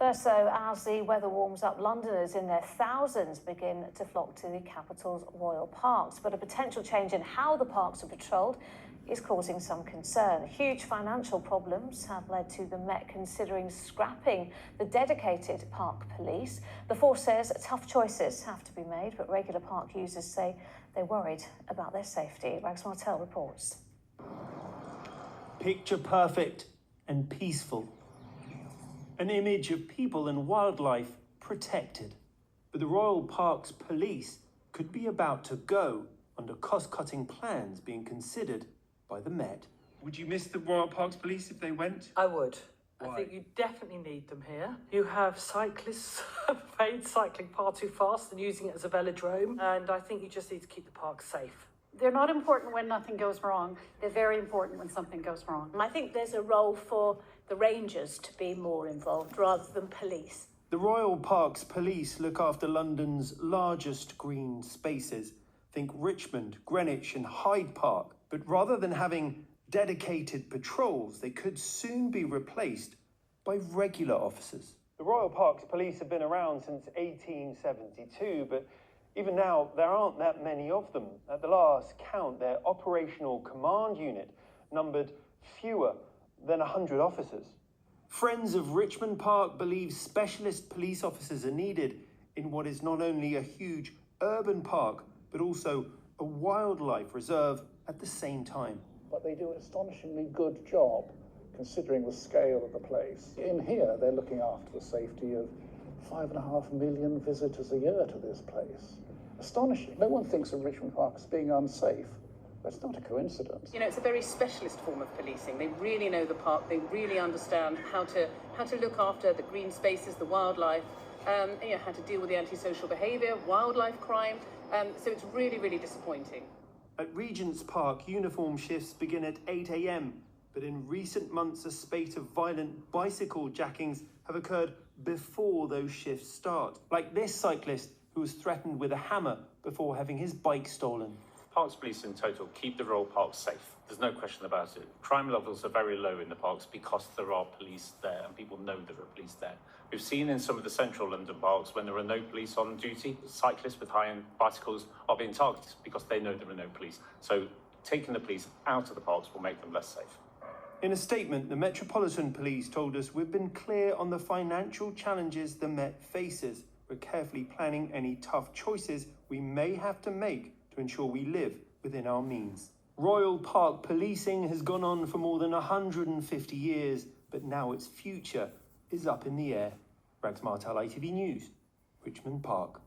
First, though, as the weather warms up, Londoners in their thousands begin to flock to the capital's royal parks. But a potential change in how the parks are patrolled is causing some concern. Huge financial problems have led to the Met considering scrapping the dedicated park police. The force says tough choices have to be made, but regular park users say they're worried about their safety. Rags Martel reports. Picture perfect and peaceful. An image of people and wildlife protected. But the Royal Parks Police could be about to go under cost-cutting plans being considered by the Met. Would you miss the Royal Parks Police if they went? I would. Why? I think you definitely need them here. You have cyclists paid cycling far too fast and using it as a velodrome, and I think you just need to keep the park safe. They're not important when nothing goes wrong. They're very important when something goes wrong. I think there's a role for the rangers to be more involved rather than police. The Royal Parks Police look after London's largest green spaces. Think Richmond, Greenwich and Hyde Park. But rather than having dedicated patrols, they could soon be replaced by regular officers. The Royal Parks Police have been around since 1872, but even now, there aren't that many of them. At the last count, their operational command unit numbered fewer than 100 officers. Friends of Richmond Park believe specialist police officers are needed in what is not only a huge urban park, but also a wildlife reserve at the same time. But they do an astonishingly good job considering the scale of the place. In here, they're looking after the safety of 5.5 million visitors a year to this place. Astonishing. No one thinks of Richmond Park as being unsafe. That's not a coincidence. You know, it's a very specialist form of policing. They really know the park. They really understand how to look after the green spaces, the wildlife, how to deal with the antisocial behaviour, wildlife crime. So it's really, really disappointing. At Regent's Park, uniform shifts begin at 8 a.m, but in recent months, a spate of violent bicycle jackings have occurred before those shifts start. Like this cyclist who was threatened with a hammer before having his bike stolen. Parks police in total keep the royal parks safe. There's no question about it. Crime levels are very low in the parks because there are police there and people know there are police there. We've seen in some of the central London parks when there are no police on duty, cyclists with high-end bicycles are being targeted because they know there are no police. So taking the police out of the parks will make them less safe. In a statement, the Metropolitan Police told us we've been clear on the financial challenges the Met faces. We're carefully planning any tough choices we may have to make to ensure we live within our means. Royal Park policing has gone on for more than 150 years, but now its future is up in the air. Rags Martel, ITV News, Richmond Park.